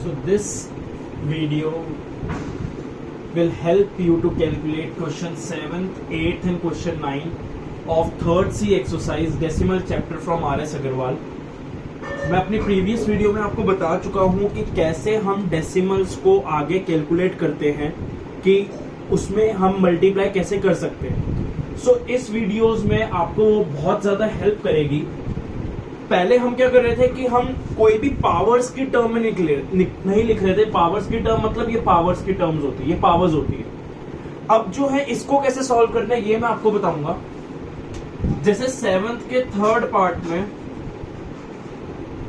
So this video will help you to calculate question 7th, 8th and question 9 of 3rd C exercise decimal chapter from R.S. Agarwal. मैं अपनी previous video में आपको बता चुका हूं कि कैसे हम डेसिमल्स को आगे कैलकुलेट करते हैं कि उसमें हम मल्टीप्लाई कैसे कर सकते हैं. सो इस वीडियोस में आपको बहुत ज्यादा हेल्प करेगी. पहले हम क्या कर रहे थे कि हम कोई भी पावर्स की टर्म में नहीं लिख रहे थे. पावर्स की टर्म मतलब ये पावर्स की टर्म्स होती है, ये पावर्स होती है. अब जो है इसको कैसे सॉल्व करना है ये मैं आपको बताऊंगा. जैसे 7th के 3rd पार्ट में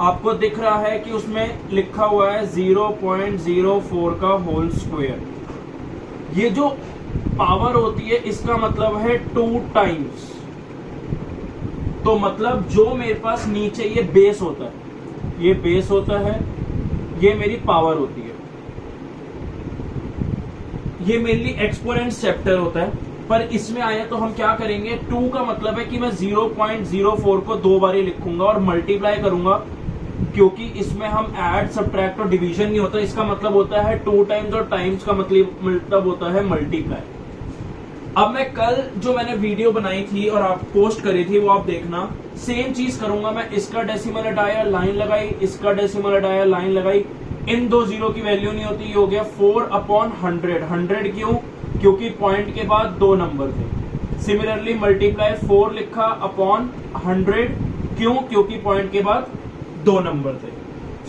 आपको दिख रहा है कि उसमें लिखा हुआ है 0.04 का होल स्क्वायर. ये जो पावर होती है इसका मतलब है 2 टाइम्स. तो मतलब जो मेरे पास नीचे ये बेस होता है, ये बेस होता है, ये मेरी पावर होती है. ये मेनली एक्सपोनेंट्स चैप्टर होता है. पर इसमें आया तो हम क्या करेंगे, 2 का मतलब है कि मैं 0.04 को 2 बार ही लिखूंगा और मल्टीप्लाई करूंगा, क्योंकि इसमें हम ऐड सब्ट्रैक्ट और डिवीजन नहीं होता. इसका मतलब होता है 2 टाइम्स और टाइम्स का मतलब होता है मल्टीप्लाई. अब मैं कल जो मैंने वीडियो बनाई थी और आप पोस्ट करी थी वो आप देखना. सेम चीज करूंगा मैं. इसका डेसिमल हटाया, लाइन लगाई, इसका डेसिमल हटाया, लाइन लगाई. इन दो जीरो की वैल्यू नहीं होती. ये हो गया 4/100. 100 क्यों? क्योंकि पॉइंट के बाद 2 नंबर थे. सिमिलरली मल्टीप्लाई 4 लिखा अपॉन 100. क्यों? क्योंकि पॉइंट के बाद 2 नंबर थे.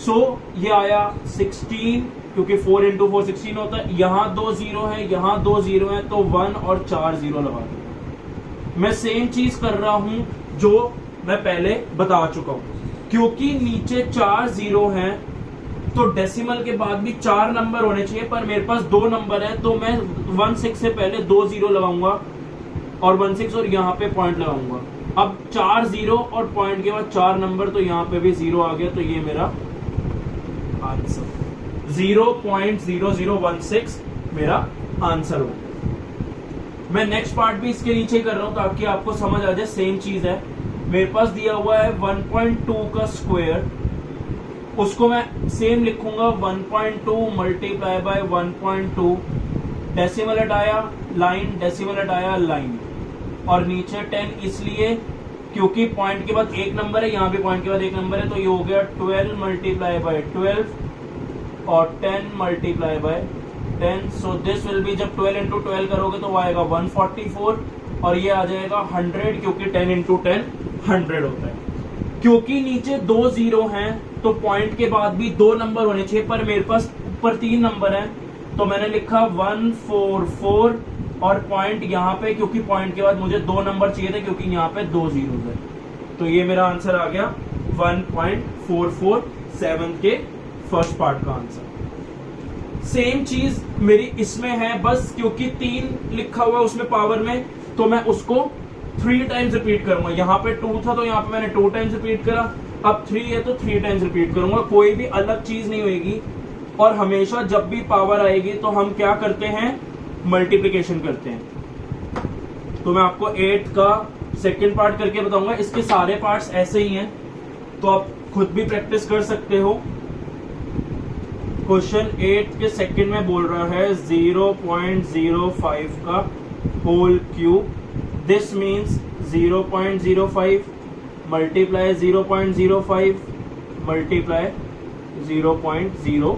सो ये आया 16, क्योंकि 4 इंटू 4 16 होता है. यहां 2 जीरो है, यहां 2 जीरो है, तो 1 और 4 जीरो लगा दो. मैं सेम चीज कर रहा हूं जो मैं पहले बता चुका हूं. क्योंकि नीचे 4 जीरो हैं तो डेसिमल के बाद भी 4 नंबर होने चाहिए, पर मेरे पास 2 नंबर है तो मैं 16 से पहले 2 जीरो लगाऊंगा और 16 और यहाँ पे पॉइंट लगाऊंगा. अब 4 जीरो और पॉइंट के बाद 4 नंबर, तो यहाँ पे भी जीरो आ गया. तो ये मेरा आंसर 0.0016 मेरा आंसर हो. मैं नेक्स्ट पार्ट भी इसके नीचे ही कर रहा हूं ताकि आपको समझ आ जाए. सेम चीज है. मेरे पास दिया हुआ है 1.2 का स्क्वायर. उसको मैं सेम लिखूंगा 1.2 मल्टीप्लाई बाय 1.2. डेसिमल हटाया, लाइन, डेसिमल हटाया, लाइन. और नीचे 10 इसलिए क्योंकि पॉइंट के बाद 1 नंबर है, यहाँ भी पॉइंट के बाद 1 नंबर है. तो ये हो गया 12 मल्टीप्लाई बाय 12 और 10 multiply by 10. So this will be, जब 12 इंटू 12 करोगे तो वो आएगा 144 और ये आ जाएगा 100, क्योंकि 10 इंटू 10 100 होता है. क्योंकि नीचे 2 जीरो हैं तो पॉइंट के बाद भी 2 नंबर होने चाहिए, पर मेरे पास ऊपर 3 नंबर हैं तो मैंने लिखा 144 और पॉइंट यहाँ पे, क्योंकि पॉइंट के बाद मुझे 2 नंबर चाहिए थे क्योंकि यहाँ पे 2 जीरो है. तो ये मेरा आंसर आ गया 1.447 के फर्स्ट पार्ट का आंसर. सेम चीज मेरी इसमें है, बस क्योंकि 3 लिखा हुआ है उसमें पावर में, तो मैं उसको 3 टाइम्स रिपीट करूंगा. यहाँ पे 2 था तो यहाँ पे मैंने 2 टाइम्स रिपीट करा. अब 3 है तो 3 टाइम्स रिपीट करूंगा. कोई भी अलग चीज नहीं होगी. और हमेशा जब भी पावर आएगी तो हम क्या करते हैं, मल्टीप्लिकेशन करते हैं. तो मैं आपको 8 का सेकंड पार्ट करके बताऊंगा. इसके सारे पार्ट्स ऐसे ही हैं तो आप खुद भी प्रैक्टिस कर सकते हो. क्वेश्चन 8 के सेकंड में बोल रहा है 0.05 का whole cube. This means 0.05 multiply 0.05 multiply 0.05.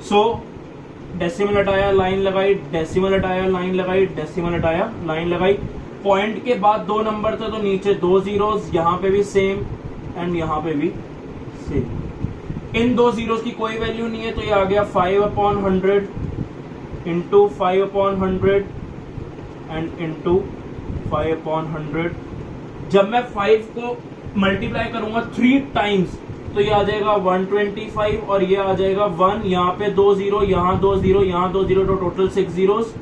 So decimal हटाया, लाइन लगाई, डेसिमल हटाया, लाइन लगाई, डेसिमल हटाया, लाइन लगाई. पॉइंट के बाद 2 नंबर थे तो नीचे 2 जीरोस, यहाँ पे भी सेम एंड यहाँ पे भी सेम. इन 2 जीरोस की कोई वैल्यू नहीं है तो ये आ गया 5/100 इंटू 5/100 एंड इंटू 5/100. जब मैं 5 को मल्टीप्लाई करूंगा 3 टाइम्स तो ये आ जाएगा 125 और ये आ जाएगा 1. यहाँ पे 2 जीरो, यहाँ 2 जीरो, यहाँ 2 जीरो, तो टोटल 6 जीरोस.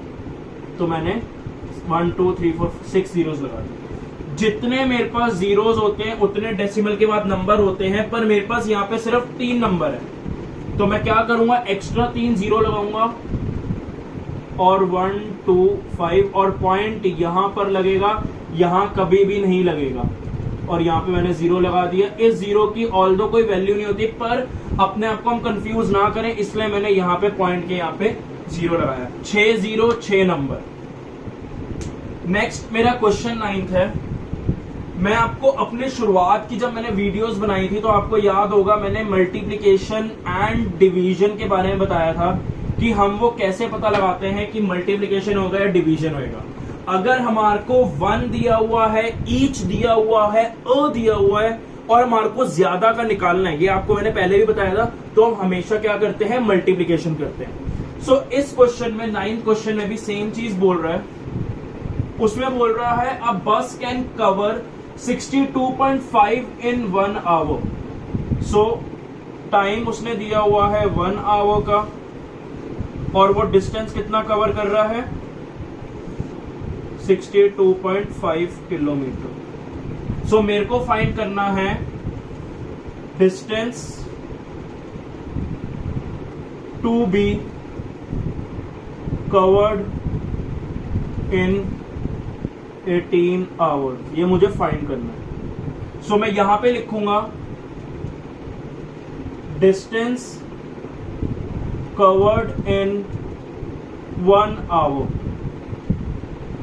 तो मैंने 1 2 3 4 6 जीरोस लगा दिए. जितने मेरे पास जीरोस होते हैं उतने डेसिमल के बाद नंबर होते हैं, पर मेरे पास यहाँ पे सिर्फ 3 नंबर है. तो मैं क्या करूंगा, एक्स्ट्रा 3 जीरो लगाऊंगा और 1 2 5 और पॉइंट यहां पर लगेगा, यहां कभी भी नहीं लगेगा. और यहाँ पे मैंने 0 लगा दिया। इस 0 की ऑल्दो कोई वैल्यू नहीं होती, पर अपने आप को हम कंफ्यूज ना करें, इसलिए मैंने यहाँ पे पॉइंट के यहाँ पे 0 लगाया। 6 0 6 नंबर। नेक्स्ट मेरा क्वेश्चन 9th है। मैं आपको अपने शुरुआत की जब मैंने वीडियोस बनाई थी तो आपको याद होगा मैंने मल्टीप्लिकेशन एंड डिवीजन के बारे में बताया था कि हम वो कैसे पता लगाते हैं कि मल्टीप्लिकेशन होगा या डिवीजन होगा। अगर हमारे को 1 दिया हुआ है, ईच दिया हुआ है, अ दिया हुआ है और हमारे को ज्यादा का निकालना है, ये आपको मैंने पहले भी बताया था, तो हम हमेशा क्या करते हैं, मल्टीप्लिकेशन करते हैं। सो इस क्वेश्चन में 9th क्वेश्चन में भी सेम चीज बोल रहा है। उसमें बोल रहा है a bus can cover 62.5 in 1 hour. So time उसने दिया हुआ है 1 आवर का और वो डिस्टेंस कितना कवर कर रहा है, 62.5 किलोमीटर। सो मेरे को फाइंड करना है distance to be covered in 18 hours, ये मुझे फाइंड करना है। सो मैं यहां पे लिखूंगा डिस्टेंस कवर्ड इन 1 आवर।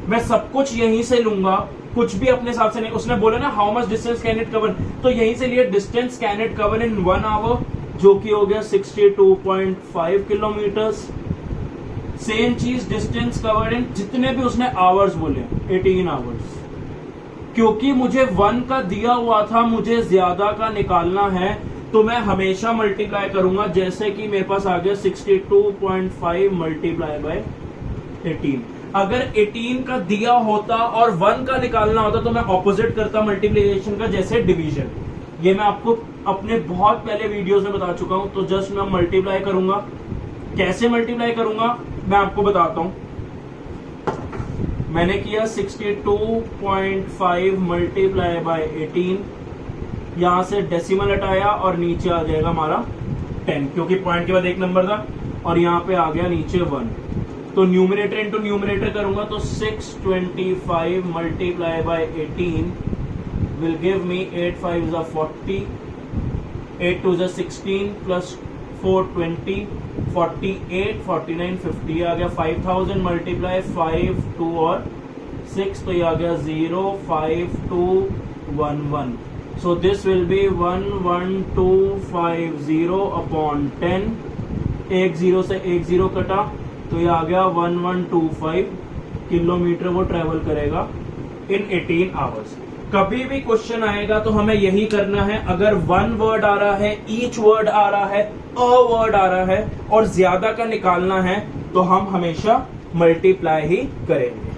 मैं सब कुछ यहीं से लूंगा, कुछ भी अपने हिसाब से नहीं। उसने बोला ना how much distance can it cover, तो यहीं से लिए distance can it cover in 1 hour, जो कि हो गया 62.5 किलोमीटर्स। सेम चीज डिस्टेंस कवर्ड इन, जितने भी उसने आवर्स बोले 18 आवर्स। क्योंकि मुझे 1 का दिया हुआ था, मुझे ज्यादा का निकालना है, तो मैं हमेशा मल्टीप्लाई करूंगा। जैसे कि मेरे पास आ गया 62.5 मल्टीप्लाई बाय 18। अगर 18 का दिया होता और 1 का निकालना होता तो मैं ऑपोजिट करता मल्टीप्लिकेशन का, जैसे डिवीजन। ये मैं आपको अपने बहुत पहले वीडियोस में बता चुका हूं। तो जस्ट मैं मल्टीप्लाई करूंगा। कैसे मल्टीप्लाई करूंगा मैं आपको बताता हूं। मैंने किया 62.5 मल्टीप्लाई बाय 18, यहां से डेसिमल हटाया और नीचे आ जाएगा हमारा 10, क्योंकि पॉइंट के बाद एक नंबर था, और यहां पे आ गया नीचे 1। तो न्यूमरेटर इंटू न्यूमरेटर करूंगा तो 625 multiply by 18 will give me 8 5 is 40, 8 2 is 16 plus 4 20, 48 49 50 आ गया। 5000 मल्टीप्लाई 5 2 और 6, तो ये आ गया 0 5 2 1 1। So this will be 11250 upon 10। एक 0 से एक 0 कटा, तो ये आ गया 1125 किलोमीटर वो ट्रेवल करेगा इन 18 आवर्स। कभी भी क्वेश्चन आएगा तो हमें यही करना है। अगर 1 वर्ड आ रहा है, ईच वर्ड आ रहा है, अ वर्ड आ रहा है और ज्यादा का निकालना है, तो हम हमेशा मल्टीप्लाई ही करेंगे।